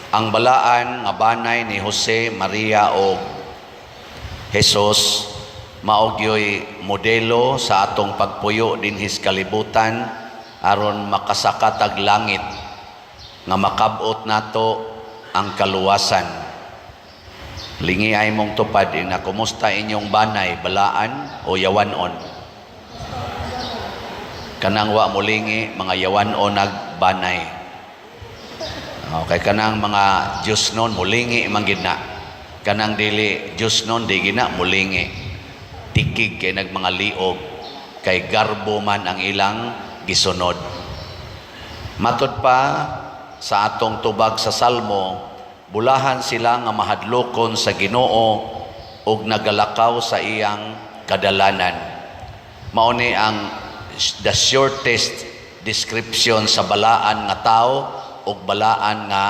Ang balaan nga banay ni Jose, Maria o Jesus maogyoy modelo sa atong pagpuyo dinhis kalibutan aron makasakatag langit nga makabot nato ang kaluwasan. Lingi ay mong tupad na kumusta inyong banay, balaan o yawanon? Kanang wa mulingi mga yawanon nagbanay. Okay, kanang mga Diyos nun, mulingi man gid na. Kanang dili Diyos nun, di gina, mulingi. Tikig kay nag mga liog, kay garbo man ang ilang gisunod. Matod pa sa atong tubag sa Salmo, bulahan sila nga mahadlokon sa Ginoo ug nagalakaw sa iyang kadalanan. Mao ni ang the shortest description sa balaan nga tao o balaan nga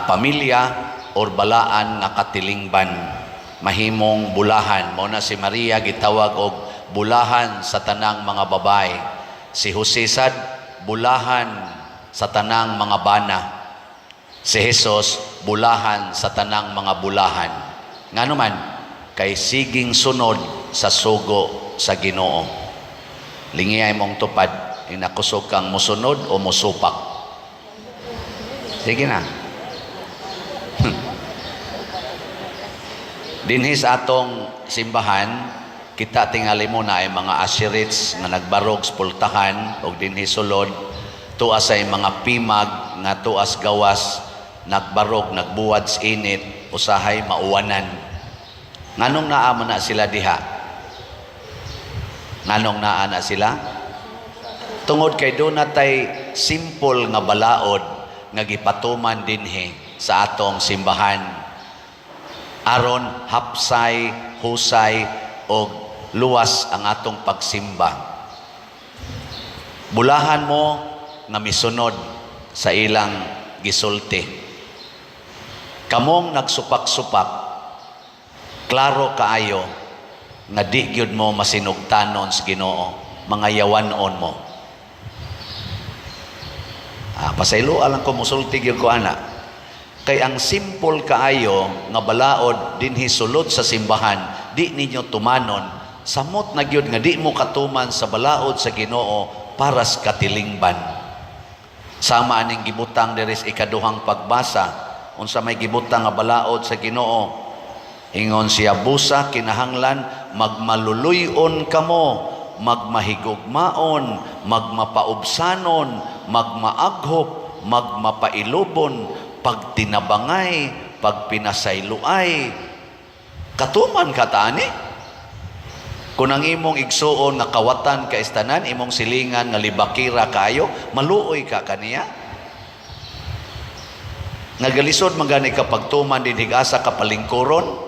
pamilya o balaan nga katilingban. Mahimong bulahan. Mao na si Maria gitawag og bulahan sa tanang mga babay. Si Jose sad bulahan sa tanang mga bana. Si Jesus bulahan sa tanang mga bulahan. Ngano man kay siging sunod sa sugo sa Ginoo. Lingi ay mong tupad, inakusog kang musunod o musupak. Sige na. Dinhis atong simbahan, kita tingali mo na ay mga ashirits nga nagbarog sa pultahan o dinhis sulod, tuas ay mga pimag nga tuas gawas, nagbarog, nagbuwad sa init, usahay mauwanan. Nganong naama na sila diha? Nganong naa na sila? Tungod kay doon natay simple nga balaod nga gipatuman dinhi sa atong simbahan aron hapsay, husay o luwas ang atong pagsimba. Bulahan mo nga misunod sa ilang gisulti. Kamong nagsupak-supak, klaro kaayo nga di gyud mo masinugtanon sa Ginoo, mga yawanon mo. Pasaylo alang ko musulti gyud ko ana. Kay ang simple kaayo nga balaod dinhi sulod sa simbahan, di ninyo tumanon, samot na gyud nga di mo katuman sa balaod sa Ginoo para sa katilingban. Sama aning gibutang diri sa ikaduhang pagbasa, unsa may gibutang nga balaod sa Ginoo. Ingon siya, busa kinahanglan magmaluluyon kamo, magmahigugmaon, magmapaubsanon, magmaaghop, magmapailubon, pagtinabangay, pagpinasayloay. Katuman ka tani? Kung ang imong igsuon nga kawatan ka istanan, imong silingan nga libakira kayo, maluoy ka kaniya. Nagalisod magani ka pagtuman din higasa ka palingkuron,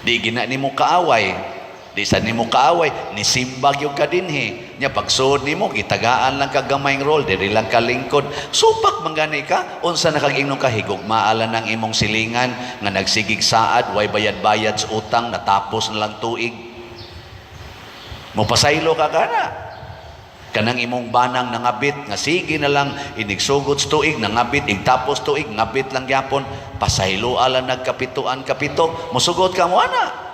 di gina nimo kaaway. Di sa nimo kaaway, nisimbag yung ka dinhi. Nya pagsuod nimo, gitagaan lang kagamayng role, diri lang kalingkod. Supak manggani ka, unsa na kag ingnon ka, higugmaalan ng imong silingan, nga nagsigig saad, way bayad-bayad sa utang, natapos na lang tuig. Mupasaylo ka kana. Kanang imong banang nangabit, nga sige na lang, inigsugod sa tuig, nangabit, igtapos tuig, ngabit lang yapon, pasaylo alang nagkapituan kapito, musugod ka mo ana.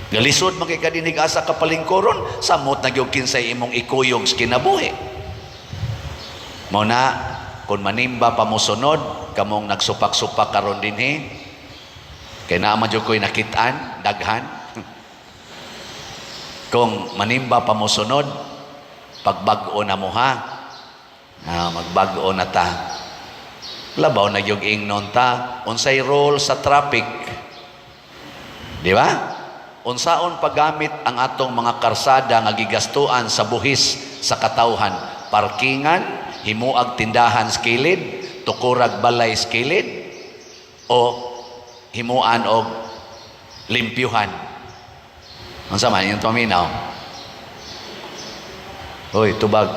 Galisod magkikadinig asa kapalingkoron, samot na gyud kinsay imong ikuyog sa kinabuhi. Mao na, kung manimba pa mo sunod, kamong nagsupak-supak karon dinhi, kay naa man jud ko'y nakitaan, daghan. Kung manimba pa mo sunod, pagbag-o na mo ha, magbag-o na ta. Labaw na yung ingnon ta, unsay role sa traffic. Di ba? Unsaon paggamit ang atong mga karsada nga gigastuan sa buhis sa katawhan? Parkingan, himuag tindahan sa kilid, tukurag balay sa kilid, o himuan og limpyuhan? Unsa man yung paminaw? Hoy, tubag.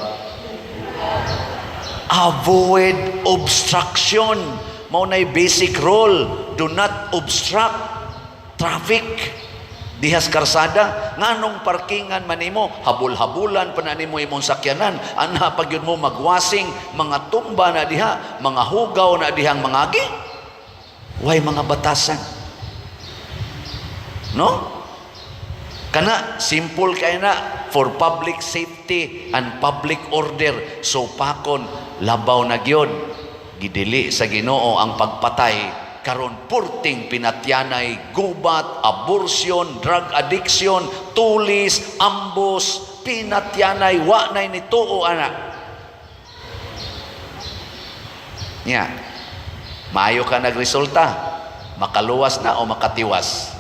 Avoid obstruction. Mao nay basic rule. Do not obstruct traffic. Dihas karsada, nganong parkingan man nimo, habul-habulan pa na nimo imong sakyanan, anha pag yun mo magwasing, mga tumba na diha, mga hugaw na dihang mangagi. Way mga batasan. No? Kana, simple kay na, for public safety and public order. So pakon, labaw na gyud. Gidili sa Ginoo ang pagpatay, karon purting pinatyanay, gubat, abortion, drug addiction, tulis, ambos, pinatyanay, wa nay ni tuo ana. Nya, maayo ka nagresulta, makaluwas na o makatiwas?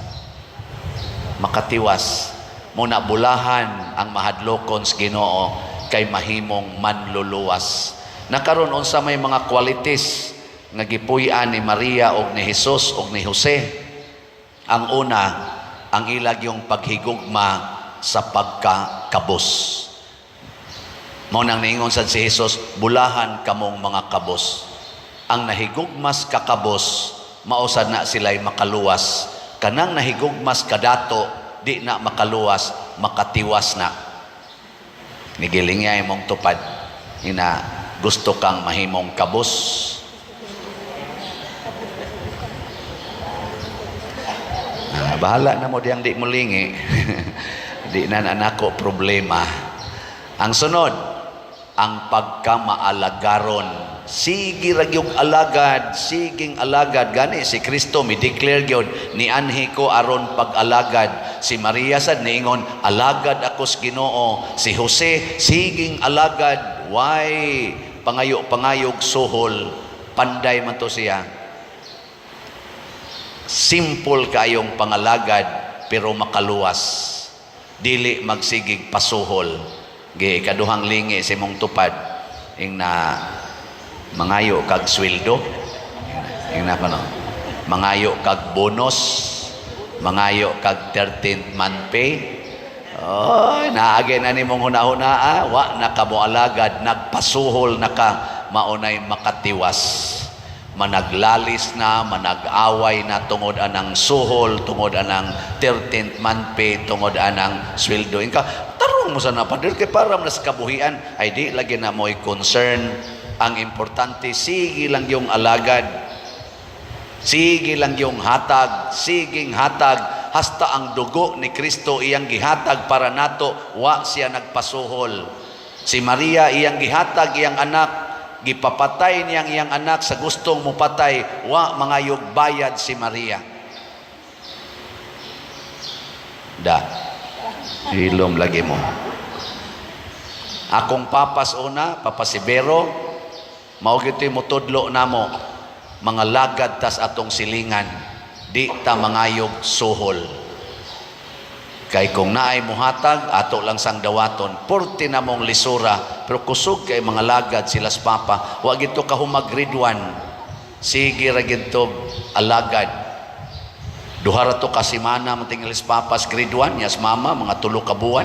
Makatiwas. Muna bulahan ang mahadlokon sa Ginoo kay mahimong manluluwas. Nakaroon unsa may mga qualities nga gipuy-an ni Maria og ni Jesus og ni Jose. Ang una, ang ilag yung paghigugma sa pagkakabos. Mao nang niingon sad si Jesus, bulahan kamong mga kabos. Ang nahigugmas kakabos, mausad na sila'y makaluwas. Kanang nahigugmas kadato, di na makaluwas, makatiwas na. Nigiling niya imong tupad. Ina, gusto kang mahimong kabos. Bahala na mo diyang di mulingi. Di na nanako problema. Ang sunod, ang pagkamaalagaron. Sige ragyog alagad, siging alagad. Gani si Kristo mi-declare gyud, ni anhi ko aron pag-alagad. Si Maria sad niingon, alagad ako sa Ginoo. Si Jose, siging alagad. Why? Pangayog suhol. Panday man to siya. Simple kayong pangalagad pero makaluwas. Dili magsigig pasuhol. Gi kaduhang lingi si mong tupad ing na mangayo kag sweldo. Ing na kono. Mangayo kag bonus, mangayo kag 13th month pay. Oy, naagi na nimong hunahuna, wa nakamoalagad, nagpasuhol naka maunay makatiwas. Managlalis na, manag-away na tungod anang suhol, tungod anang 13th month pay, tungod anang sweldo. Inka, tarong mo sa napadir, kay para mas kabuhian, ay di lagi na mo'y concern. Ang importante, sige lang yung alagad. Sige lang yung hatag, siging hatag. Hasta ang dugo ni Kristo iyang gihatag para nato, wa siya nagpasuhol. Si Maria iyang gihatag iyang anak, gipapatay niyang iyang anak sa gustong mupatay, wa mangayog bayad si Maria. Hilom lagi mo. Akong papas una, papasibero, maugito'y mutudlo na mo, mga lagad tas atong silingan, di ta mangayog suhol. Kay kung naay muhatag, ato lang sang dawaton, porti na mong lisura, pero kusog kay mga lagad silas papa, wag ito kahumag grade 1, sige ra ginto alagad. Duhara to kasimana matingilis papas grade 1, yas mama, mga 3 ka buwan,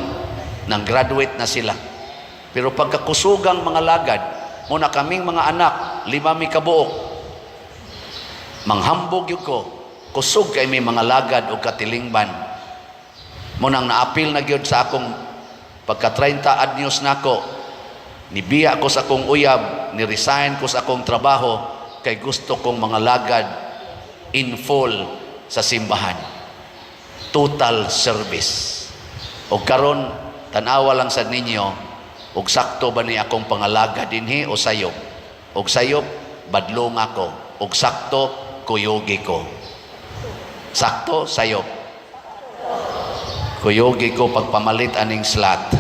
nang graduate na sila. Pero pagkakusugang mga lagad, muna kaming mga anak, 5 mi kabuok, manghambog yun ko, kusog kay may mga lagad o katilingban. Munang naapil na gyud sa akong pagka 30 anyos nako, nibiya ko sa akong uyab, ni-resign ko sa akong trabaho kay gusto kong mga lagad in full sa simbahan. Total service. O karon tanawa lang sa ninyo, og sakto ba ni akong pangalaga dinhi o sayop? Og sayop badlong ako, og sakto kuyogi ko. Sakto sayop. Kuyogi ko pagpamalit aning slot.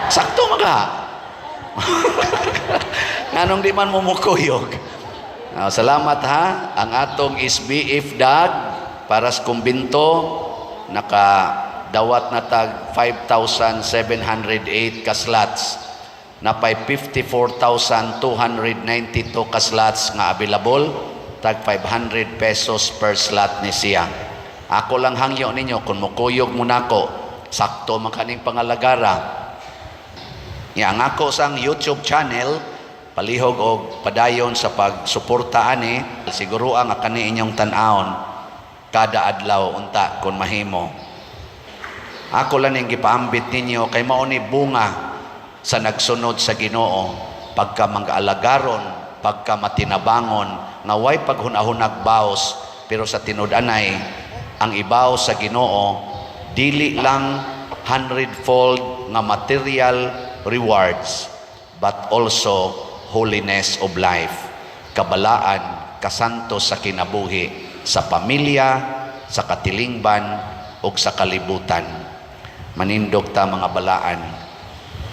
Sakto maga. Nganong di man mo mukuyog. Salamat ha. Ang atong SBF dag para sa kumbinto nakadawat na tag 5,708 ka slots. Napay 54,292 ka slots nga available. Tag 500 pesos per slot ni siya. Ako lang hangyo ninyo, kung mukuyog mo nako, sakto man kaning pangalagara. Yang ako sang YouTube channel, palihog o padayon sa pagsuporta ani, siguro ang kani inyong tan-aon, kada adlaw unta kung mahimo. Ako lang yung gipaambit ninyo kay mao ni bunga sa nagsunod sa Ginoo, pagka mangaalagaron, pagka matinabangon, nga way paghunahunag baos, pero sa tinud-anay ang ibaw sa Ginoo dili lang 100-fold nga material rewards, but also holiness of life, kabalaan, kasantos sa kinabuhi, sa pamilya, sa katilingban, o sa kalibutan. Manindog ta mga balaan,